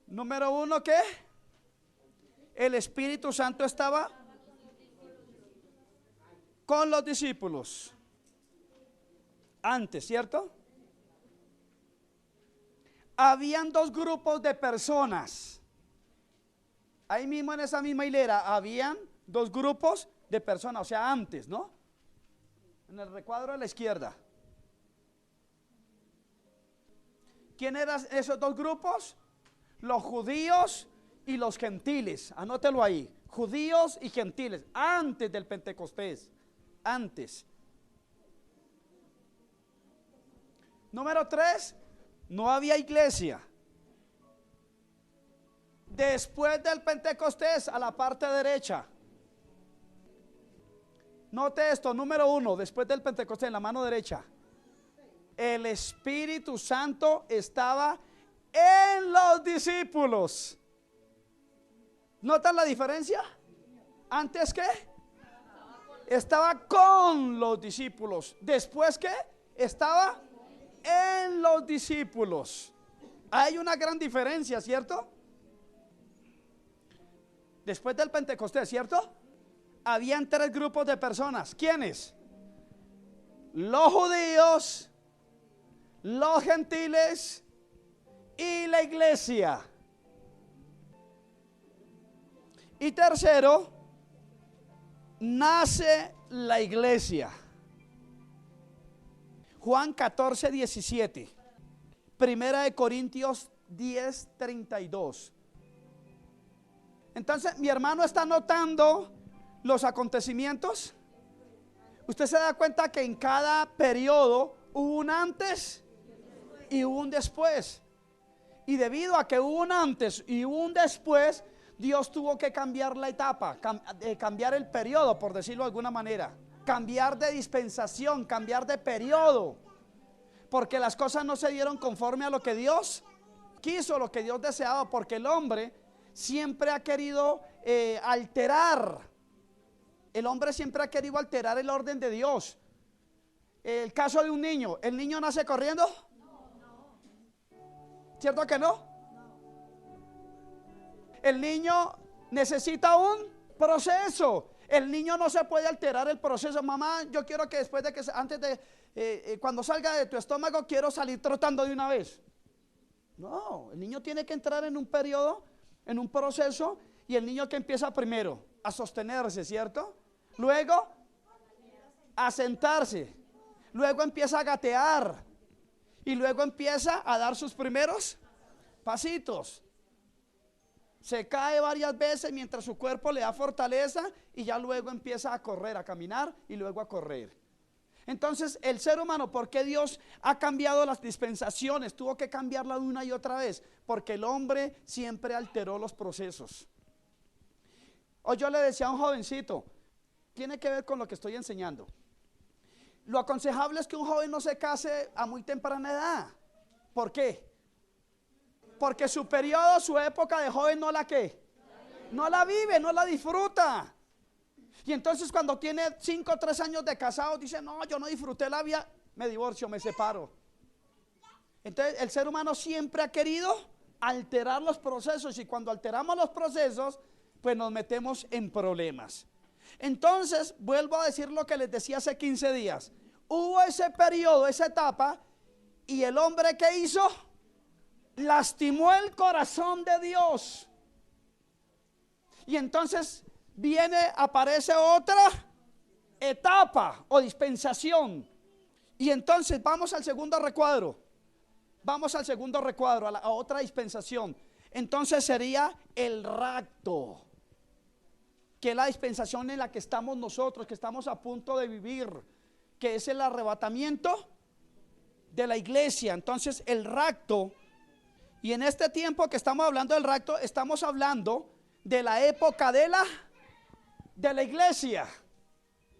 Número uno, ¿qué? El Espíritu Santo estaba con los discípulos antes, ¿cierto? Habían dos grupos de personas. Ahí mismo en esa misma hilera habían dos grupos de personas, o sea, antes, ¿no? En el recuadro de la izquierda. ¿Quién eran esos dos grupos? Los judíos y los gentiles. Anótelo ahí. Judíos y gentiles. Antes del Pentecostés. Antes. Número 3. No había iglesia. Después del Pentecostés, a la parte derecha. Note esto. Número 1. Después del Pentecostés, en la mano derecha. El Espíritu Santo estaba en los discípulos. ¿Notan la diferencia? ¿Antes qué? Estaba con los discípulos. ¿Después qué? Estaba en los discípulos. Hay una gran diferencia, ¿cierto? Después del Pentecostés, ¿cierto? Habían tres grupos de personas. ¿Quiénes? Los judíos, los gentiles y la iglesia. Y tercero, nace la iglesia. Juan 14, 17. Primera de Corintios 10, 32. Entonces, mi hermano está notando los acontecimientos. Usted se da cuenta que en cada periodo hubo un antes y hubo un después. Y debido a que hubo un antes y hubo un después, Dios tuvo que cambiar la etapa, cambiar el periodo, por decirlo de alguna manera. Cambiar de dispensación, cambiar de periodo. Porque las cosas no se dieron conforme a lo que Dios quiso, lo que Dios deseaba. Porque el hombre siempre ha querido alterar. El hombre siempre ha querido alterar el orden de Dios. El caso de un niño. ¿El niño nace corriendo? ¿Cierto que no? El niño necesita un proceso. El niño no se puede alterar el proceso. Mamá, yo quiero que después de que, antes de, cuando salga de tu estómago, quiero salir trotando de una vez. No, el niño tiene que entrar en un periodo, en un proceso. Y el niño que empieza primero a sostenerse, ¿cierto? Luego a sentarse. Luego empieza a gatear. Y luego empieza a dar sus primeros pasitos. Se cae varias veces mientras su cuerpo le da fortaleza y ya luego empieza a correr, a caminar y luego a correr. Entonces el ser humano, ¿por qué Dios ha cambiado las dispensaciones? Tuvo que cambiarla una y otra vez, porque el hombre siempre alteró los procesos. Hoy yo le decía a un jovencito, tiene que ver con lo que estoy enseñando. Lo aconsejable es que un joven no se case a muy temprana edad. ¿Por qué? Porque su periodo, su época de joven no la ¿qué? No la vive, no la disfruta. Y entonces cuando tiene 5 o 3 años de casado dice, no, yo no disfruté la vida, me divorcio, me separo. Entonces el ser humano siempre ha querido alterar los procesos y cuando alteramos los procesos, pues nos metemos en problemas. Entonces, vuelvo a decir lo que les decía hace 15 días. Hubo ese periodo, esa etapa, y el hombre ¿qué hizo? Lastimó el corazón de Dios. Y entonces aparece otra etapa o dispensación. Y entonces vamos al segundo recuadro. Vamos al segundo recuadro, a otra dispensación. Entonces sería el rapto, que es la dispensación en la que estamos nosotros, que estamos a punto de vivir, que es el arrebatamiento de la iglesia. Entonces el rapto. Y en este tiempo que estamos hablando del rapto, estamos hablando de la época de la iglesia.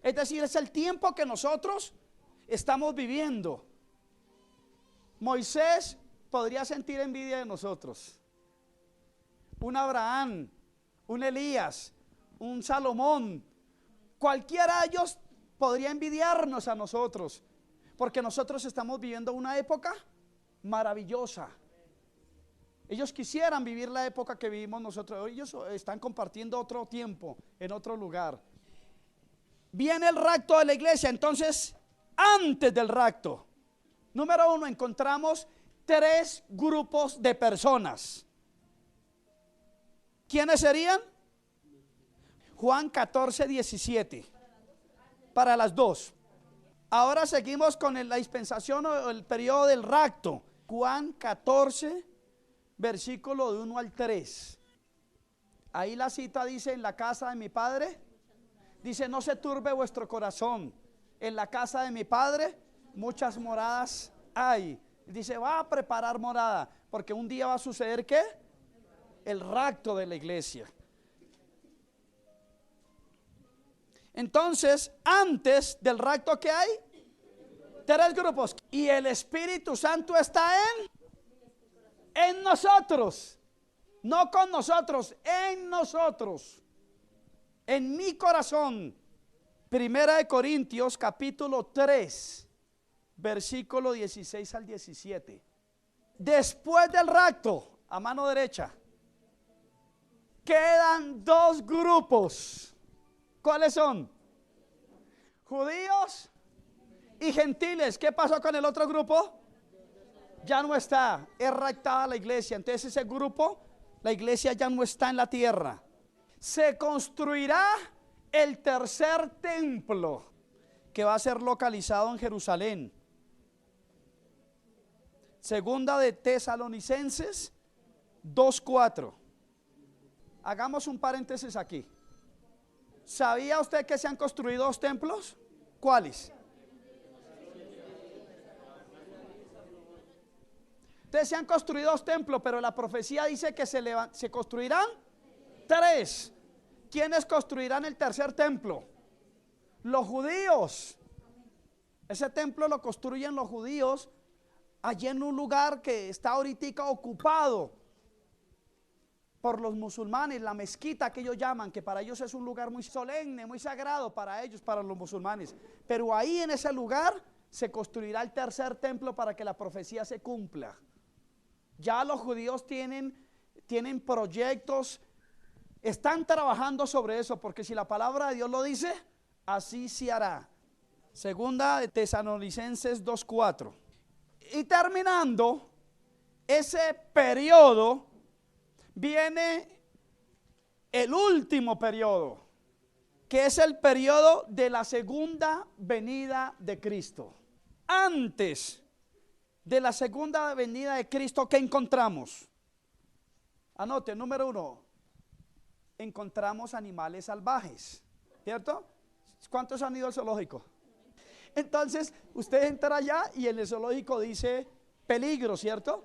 Es decir, es el tiempo que nosotros estamos viviendo. Moisés podría sentir envidia de nosotros. Un Abraham, un Elías, un Salomón, cualquiera de ellos podría envidiarnos a nosotros, porque nosotros estamos viviendo una época maravillosa. Ellos quisieran vivir la época que vivimos nosotros. Ellos están compartiendo otro tiempo en otro lugar. Viene el rapto de la iglesia. Entonces, antes del rapto, número 1, encontramos 3 grupos de personas. ¿Quiénes serían? Juan 14, 17. Para las 2. Ahora seguimos con la dispensación o el periodo del rapto. Juan 14, versículo de 1 al 3. Ahí la cita dice: en la casa de mi padre, dice, no se turbe vuestro corazón. En la casa de mi padre muchas moradas hay. Dice, va a preparar morada, porque un día va a suceder, ¿qué? El rapto de la iglesia. Entonces, antes del rapto, ¿qué hay? 3 grupos. Y el Espíritu Santo está en nosotros. No con nosotros, en nosotros. En mi corazón. Primera de Corintios, capítulo 3, versículo 16 al 17. Después del rapto, a mano derecha, quedan 2 grupos. ¿Cuáles son? Judíos y gentiles. ¿Qué pasó con el otro grupo? Ya no está, es raptada la iglesia. Entonces ese grupo, la iglesia ya no está en la tierra. Se construirá el tercer templo, que va a ser localizado en Jerusalén. Segunda de Tesalonicenses 2:4. Hagamos un paréntesis aquí. ¿Sabía usted que se han construido 2 templos? ¿Cuáles? Entonces se han construido 2 templos, pero la profecía dice que se construirán 3. ¿Quiénes construirán el tercer templo? Los judíos. Ese templo lo construyen los judíos allí en un lugar que está ahorita ocupado por los musulmanes, la mezquita que ellos llaman, que para ellos es un lugar muy solemne, muy sagrado para ellos, para los musulmanes. Pero ahí en ese lugar se construirá el tercer templo para que la profecía se cumpla. Ya los judíos tienen proyectos, están trabajando sobre eso, porque si la palabra de Dios lo dice, así se hará. Segunda de Tesalonicenses 2:4. Y terminando ese periodo, viene el último periodo, que es el periodo de la segunda venida de Cristo. Antes de la segunda venida de Cristo, ¿qué encontramos? Anote, número 1, encontramos animales salvajes, ¿cierto? ¿Cuántos han ido al zoológico? Entonces, usted entra allá y en el zoológico dice peligro, ¿cierto?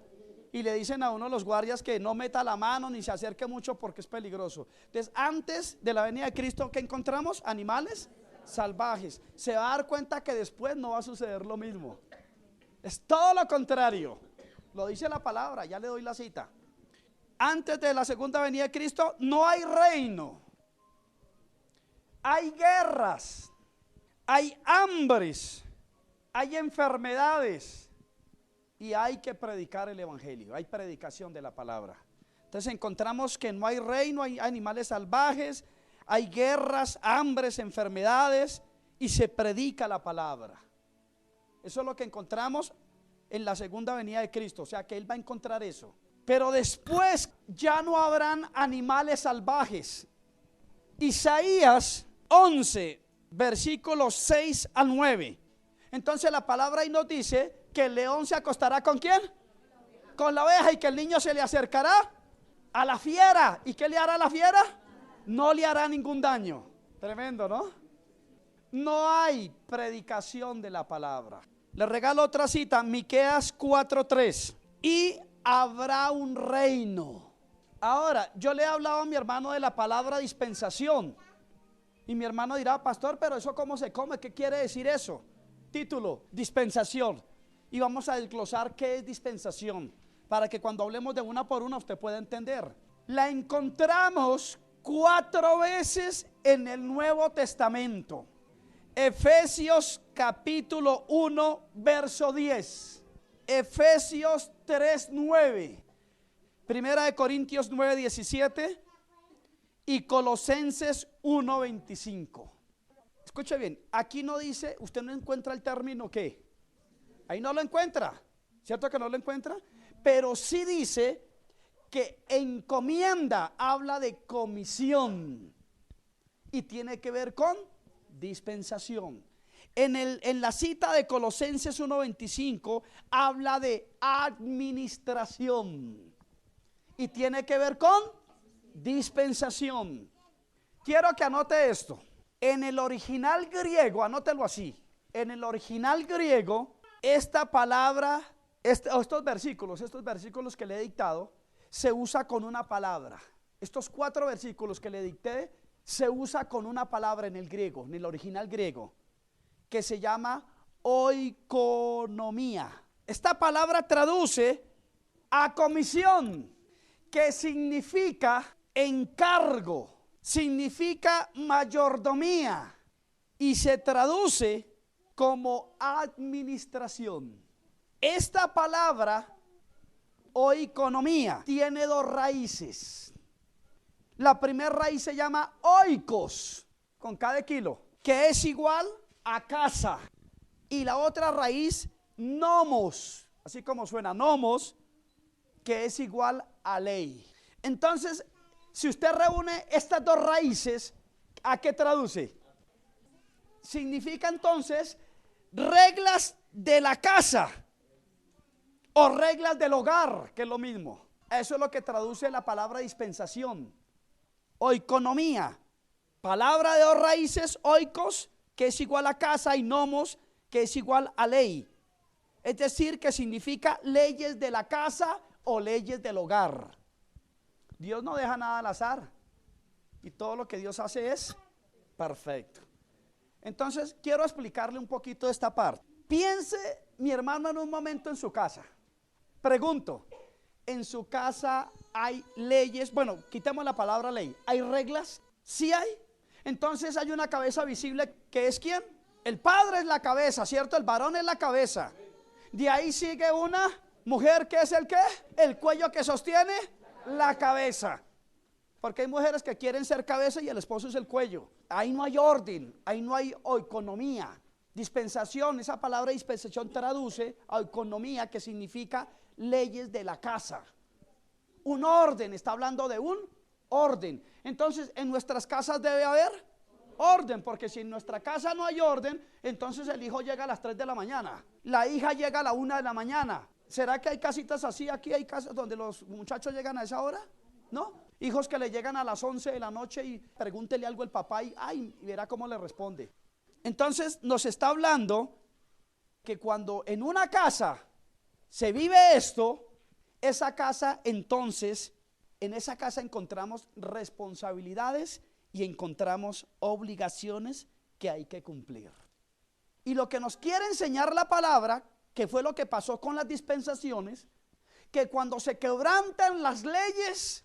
Y le dicen a uno los guardias que no meta la mano ni se acerque mucho porque es peligroso. Entonces, antes de la venida de Cristo, ¿qué encontramos? Animales salvajes. Se va a dar cuenta que después no va a suceder lo mismo. Es todo lo contrario. Lo dice la palabra, ya le doy la cita. Antes de la segunda venida de Cristo no hay reino. Hay guerras, hay hambres, hay enfermedades y hay que predicar el evangelio, hay predicación de la palabra. Entonces encontramos que no hay reino, hay animales salvajes, hay guerras, hambres, enfermedades y se predica la palabra. Eso es lo que encontramos en la segunda venida de Cristo, o sea que Él va a encontrar eso. Pero después ya no habrán animales salvajes. Isaías 11, versículos 6 al 9. Entonces la palabra ahí nos dice que el león se acostará ¿con quién? Con la oveja, y que el niño se le acercará a la fiera. ¿Y qué le hará a la fiera? No le hará ningún daño. Tremendo, ¿no? No hay predicación de la palabra. Le regalo otra cita, Miqueas 4:3. Y habrá un reino. Ahora, yo le he hablado a mi hermano de la palabra dispensación. Y mi hermano dirá, pastor, pero eso cómo se come, ¿qué quiere decir eso? Título, dispensación. Y vamos a desglosar qué es dispensación, para que cuando hablemos de una por una usted pueda entender. La encontramos 4 veces en el Nuevo Testamento. Efesios capítulo 1, verso 10. Efesios 3:9. Primera de Corintios 9:17 y Colosenses 1:25. Escuche bien, aquí no dice, usted no encuentra el término ¿qué? Ahí no lo encuentra, ¿cierto que no lo encuentra? Pero sí dice que encomienda, habla de comisión y tiene que ver con dispensación. En la cita de Colosenses 1:25 habla de administración y tiene que ver con dispensación. Quiero que anote esto. En el original griego, anótelo así. En el original griego, esta palabra, estos versículos que le he dictado, se usa con una palabra. Estos 4 versículos que le dicté, se usa con una palabra en el griego, en el original griego, que se llama oikonomía. Esta palabra traduce a comisión, que significa encargo, significa mayordomía y se traduce como administración. Esta palabra oikonomía tiene 2 raíces. La primera raíz se llama oikos, con cada kilo, que es igual a casa. Y la otra raíz, nomos, así como suena, nomos, que es igual a ley. Entonces, si usted reúne estas 2 raíces, ¿a qué traduce? Significa entonces reglas de la casa o reglas del hogar, que es lo mismo. Eso es lo que traduce la palabra dispensación. Oikonomía, palabra de 2 raíces, oikos, que es igual a casa, y nomos, que es igual a ley. Es decir, que significa leyes de la casa o leyes del hogar. Dios no deja nada al azar y todo lo que Dios hace es perfecto. Entonces quiero explicarle un poquito de esta parte. Piense, mi hermano, en un momento en su casa. Pregunto, ¿en su casa hay leyes? Bueno, quitemos la palabra ley. ¿Hay reglas? Sí hay. Entonces hay una cabeza visible, que es ¿quién? El padre es la cabeza, ¿cierto? El varón es la cabeza. De ahí sigue una mujer, que es el ¿qué? El cuello que sostiene la cabeza. Porque hay mujeres que quieren ser cabeza y el esposo es el cuello. Ahí no hay orden, ahí no hay oikonomía. Dispensación, esa palabra dispensación traduce a oikonomía, que significa leyes de la casa. Un orden, está hablando de un orden. Entonces, en nuestras casas debe haber orden, porque si en nuestra casa no hay orden, entonces el hijo llega a las 3 de la mañana, la hija llega a la 1 de la mañana. ¿Será que hay casitas así? Aquí hay casas donde los muchachos llegan a esa hora, ¿no? Hijos que le llegan a las 11 de la noche y pregúntele algo al papá y verá cómo le responde. Entonces nos está hablando que cuando en una casa se vive esto, esa casa entonces, en esa casa encontramos responsabilidades y encontramos obligaciones que hay que cumplir. Y lo que nos quiere enseñar la palabra, que fue lo que pasó con las dispensaciones, que cuando se quebrantan las leyes,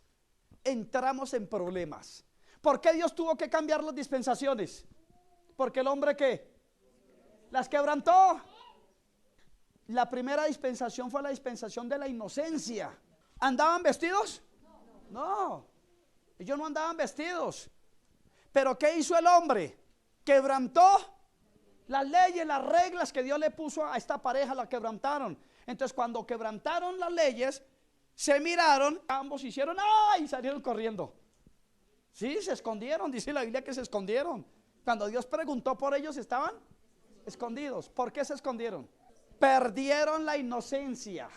entramos en problemas. ¿Por qué Dios tuvo que cambiar las dispensaciones? Porque el hombre ¿qué? Las quebrantó. La primera dispensación fue la dispensación de la inocencia. ¿Andaban vestidos? No, ellos no andaban vestidos. Pero ¿qué hizo el hombre? Quebrantó las leyes, las reglas que Dios le puso a esta pareja, la quebrantaron. Entonces cuando quebrantaron las leyes, se miraron, ambos hicieron ¡ay! Y salieron corriendo. Sí, se escondieron, dice la Biblia que se escondieron. Cuando Dios preguntó por ellos, estaban escondidos. ¿Por qué se escondieron? Perdieron la inocencia.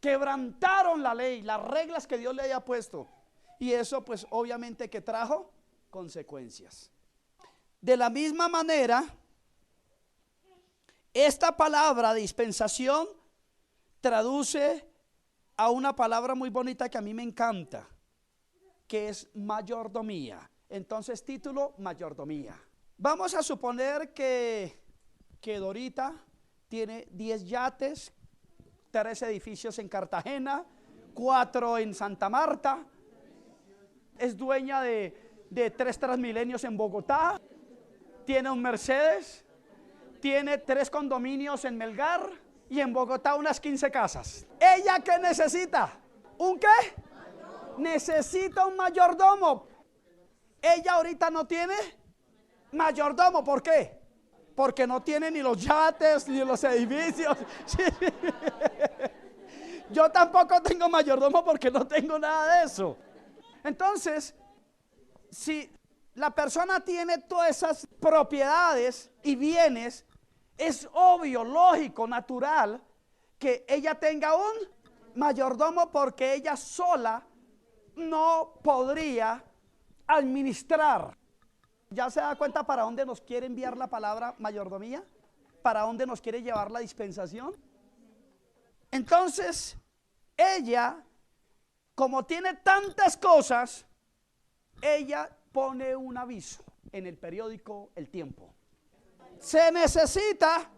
Quebrantaron la ley, las reglas que Dios le había puesto. Y eso pues obviamente que trajo consecuencias. De la misma manera, esta palabra dispensación traduce a una palabra muy bonita que a mí me encanta, que es mayordomía. Entonces, título, mayordomía. Vamos a suponer que Dorita tiene 10 yates, 3 edificios en Cartagena, 4 en Santa Marta, es dueña de 3 Transmilenios en Bogotá, tiene un Mercedes, tiene 3 condominios en Melgar y en Bogotá unas 15 casas. ¿Ella qué necesita? ¿Un qué? Necesita un mayordomo. Ella ahorita no tiene mayordomo. ¿Por qué? Porque no tiene ni los yates, ni los edificios. Sí. Yo tampoco tengo mayordomo porque no tengo nada de eso. Entonces, si la persona tiene todas esas propiedades y bienes, es obvio, lógico, natural que ella tenga un mayordomo, porque ella sola no podría administrar. ¿Ya se da cuenta para dónde nos quiere enviar la palabra mayordomía? ¿Para dónde nos quiere llevar la dispensación? Entonces, ella, como tiene tantas cosas, ella pone un aviso en el periódico El Tiempo. Se necesita,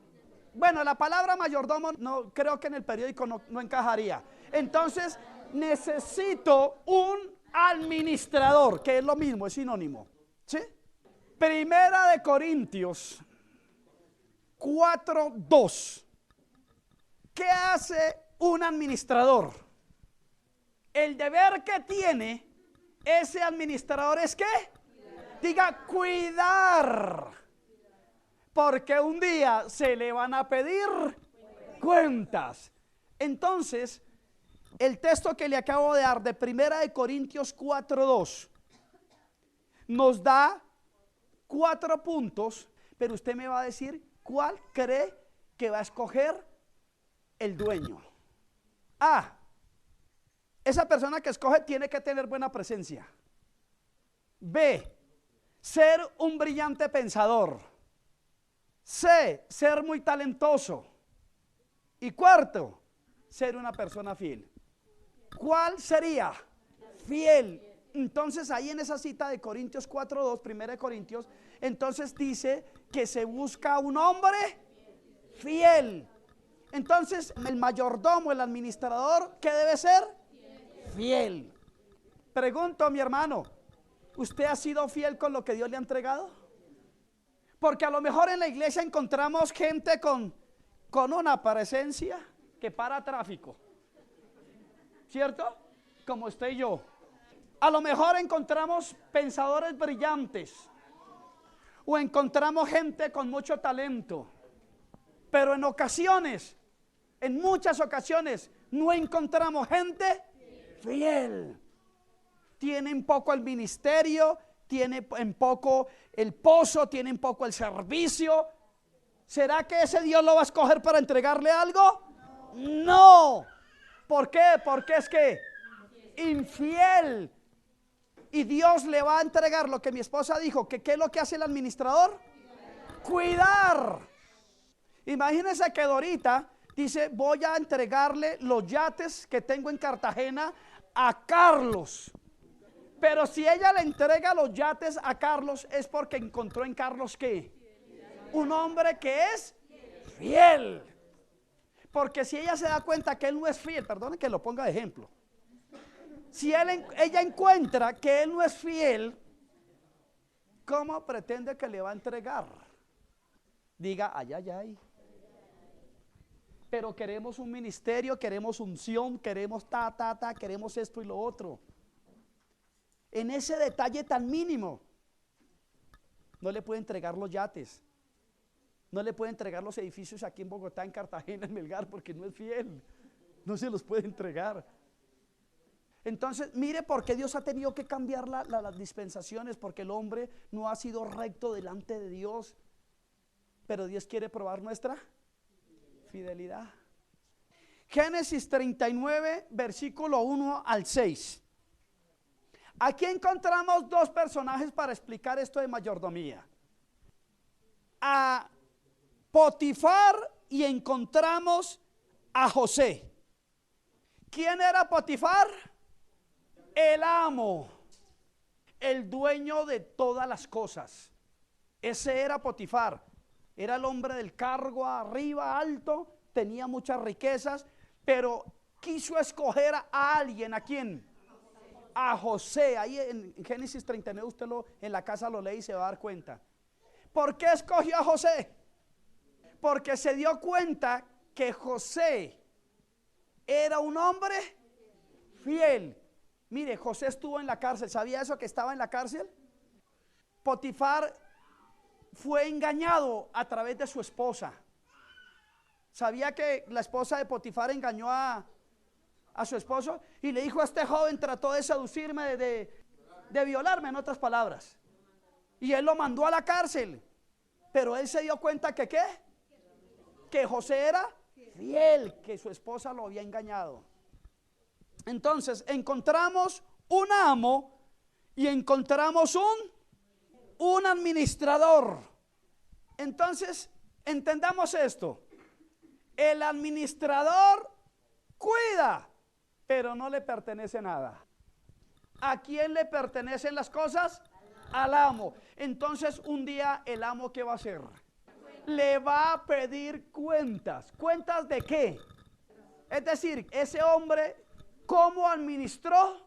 bueno, la palabra mayordomo no creo que en el periódico no encajaría. Entonces, necesito un administrador, que es lo mismo, es sinónimo. ¿Sí? Primera de Corintios 4:2. ¿Qué hace un administrador? El deber que tiene ese administrador es ¿qué? Diga, cuidar. Porque un día se le van a pedir cuentas. Entonces, el texto que le acabo de dar de Primera de Corintios 4:2 nos da 4 puntos, pero usted me va a decir cuál cree que va a escoger el dueño. A, esa persona que escoge tiene que tener buena presencia. B, ser un brillante pensador. C, ser muy talentoso. Y cuarto, ser una persona fiel. ¿Cuál sería? Fiel. Entonces ahí en esa cita de Corintios 4:2, Primera de Corintios, entonces dice que se busca un hombre fiel. Entonces el mayordomo, el administrador, ¿qué debe ser? Fiel. Pregunto, mi hermano, ¿usted ha sido fiel con lo que Dios le ha entregado? Porque a lo mejor en la iglesia encontramos gente con una presencia que para tráfico, ¿cierto? Como usted y yo. A lo mejor encontramos pensadores brillantes o encontramos gente con mucho talento, pero en ocasiones, en muchas ocasiones, no encontramos gente fiel. Tienen poco el ministerio, tiene en poco el pozo, tiene en poco el servicio. ¿Será que ese Dios lo va a escoger para entregarle algo? No. ¿Por qué? Porque es que infiel. Y Dios le va a entregar lo que mi esposa dijo, que ¿qué es lo que hace el administrador? Cuidar. Imagínense que Dorita dice, voy a entregarle los yates que tengo en Cartagena a Carlos. Pero si ella le entrega los yates a Carlos, es porque encontró en Carlos ¿qué? Un hombre que es fiel. Porque si ella se da cuenta que él no es fiel, perdone que lo ponga de ejemplo. Si ella encuentra que él no es fiel, ¿cómo pretende que le va a entregar? Diga, ay, ay, ay. Pero queremos un ministerio, queremos unción, queremos queremos esto y lo otro. En ese detalle tan mínimo, no le puede entregar los yates, no le puede entregar los edificios aquí en Bogotá, en Cartagena, en Melgar, porque no es fiel, no se los puede entregar. Entonces, mire por qué Dios ha tenido que cambiar las dispensaciones, porque el hombre no ha sido recto delante de Dios, pero Dios quiere probar nuestra fidelidad. Génesis 39, versículo 1 al 6. Aquí encontramos 2 personajes para explicar esto de mayordomía. A Potifar y encontramos a José. ¿Quién era Potifar? El amo, el dueño de todas las cosas. Ese era Potifar. Era el hombre del cargo arriba, alto, tenía muchas riquezas, pero quiso escoger a alguien. ¿A quién? A José. Ahí en Génesis 39 usted en la casa lo lee y se va a dar cuenta. ¿Por qué escogió a José? Porque se dio cuenta que José era un hombre fiel. Mire, José estuvo en la cárcel. ¿Sabía eso, que estaba en la cárcel? Potifar fue engañado a través de su esposa. ¿Sabía que la esposa de Potifar engañó a su esposo? Y le dijo: este joven trató de seducirme, de violarme, en otras palabras. Y él lo mandó a la cárcel. Pero él se dio cuenta que ¿qué? Que José era fiel, que su esposa lo había engañado. Entonces encontramos un amo y encontramos un administrador. Entonces entendamos esto: el administrador cuida, pero no le pertenece nada. ¿A quién le pertenecen las cosas? Al amo. Entonces un día el amo, ¿qué va a hacer? Le va a pedir cuentas. ¿Cuentas de qué? Es decir, ese hombre, ¿cómo administró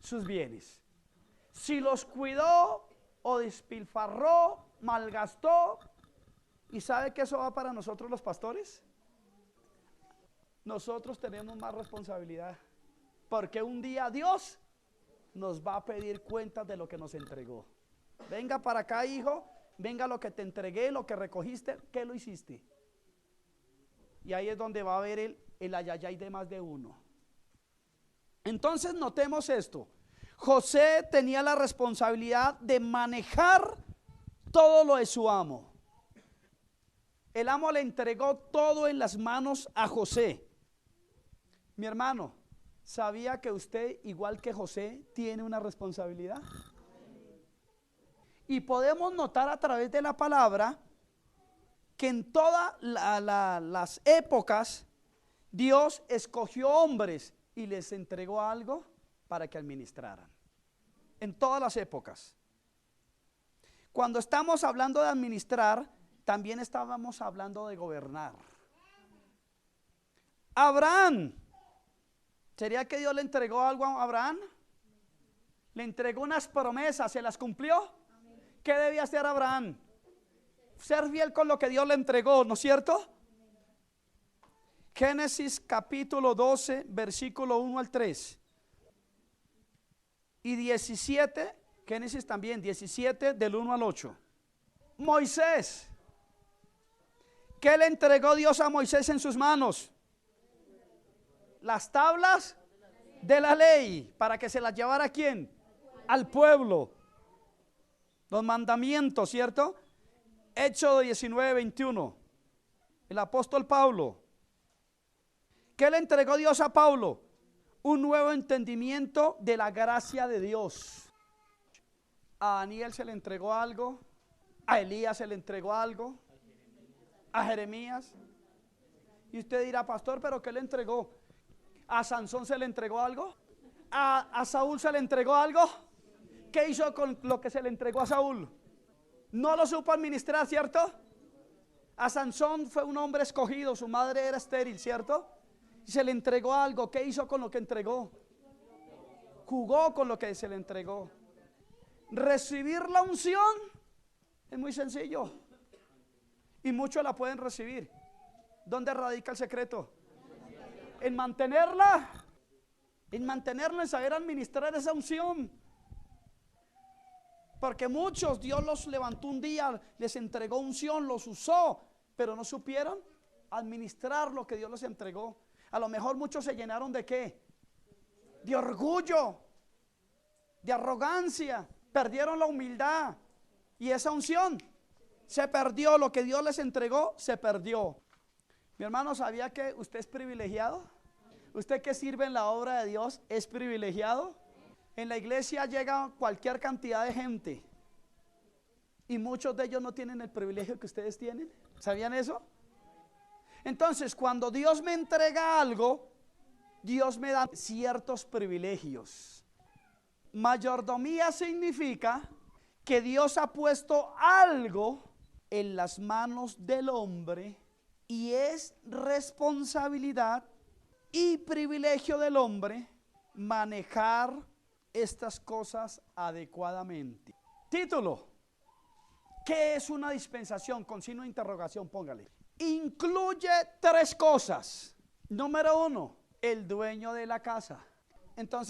sus bienes? Si los cuidó o despilfarró, malgastó. ¿Y sabe que eso va para nosotros los pastores? Nosotros tenemos más responsabilidad, porque un día Dios nos va a pedir cuentas de lo que nos entregó. Venga para acá, hijo, venga lo que te entregué, lo que recogiste, ¿qué lo hiciste? Y ahí es donde va a haber el ayayay de más de uno. Entonces notemos esto: José tenía la responsabilidad de manejar todo lo de su amo. El amo le entregó todo en las manos a José. Mi hermano, ¿sabía que usted, igual que José, tiene una responsabilidad? Y podemos notar a través de la palabra que en todas las épocas Dios escogió hombres y les entregó algo para que administraran. En todas las épocas. Cuando estamos hablando de administrar, también estábamos hablando de gobernar. Abraham, ¿sería que Dios le entregó algo a Abraham? Le entregó unas promesas, ¿se las cumplió? ¿Qué debía hacer Abraham? Ser fiel con lo que Dios le entregó, ¿no es cierto? Génesis capítulo 12, versículo 1 al 3. Y 17, Génesis también, 17 del 1 al 8. Moisés. ¿Qué le entregó Dios a Moisés en sus manos? Las tablas de la ley, para que se las llevara ¿a quién? Al pueblo. Los mandamientos, ¿cierto? Éxodo 19, 21. El apóstol Pablo. ¿Qué le entregó Dios a Pablo? Un nuevo entendimiento de la gracia de Dios. A Daniel se le entregó algo. A Elías se le entregó algo. A Jeremías. Y usted dirá: pastor, ¿pero qué le entregó? ¿A Sansón se le entregó algo? ¿A Saúl se le entregó algo? ¿Qué hizo con lo que se le entregó a Saúl? No lo supo administrar, ¿cierto? A Sansón fue un hombre escogido, su madre era estéril, ¿cierto? Y se le entregó algo. ¿Qué hizo con lo que entregó? Jugó con lo que se le entregó. Recibir la unción es muy sencillo y muchos la pueden recibir. ¿Dónde radica el secreto? En mantenerla, en saber administrar esa unción. Porque muchos Dios los levantó un día, les entregó unción, los usó, pero no supieron administrar lo que Dios les entregó. A lo mejor muchos se llenaron ¿de qué? De orgullo, de arrogancia, perdieron la humildad y esa unción se perdió. Lo que Dios les entregó se perdió. Mi hermano, ¿sabía que usted es privilegiado? Usted que sirve en la obra de Dios es privilegiado. En la iglesia llega cualquier cantidad de gente y muchos de ellos no tienen el privilegio que ustedes tienen. ¿Sabían eso? Entonces, cuando Dios me entrega algo, Dios me da ciertos privilegios. Mayordomía significa que Dios ha puesto algo en las manos del hombre y es responsabilidad y privilegio del hombre manejar estas cosas adecuadamente. Título: ¿qué es una dispensación? Con signo de interrogación, póngale. Incluye tres cosas. Número uno, el dueño de la casa. Entonces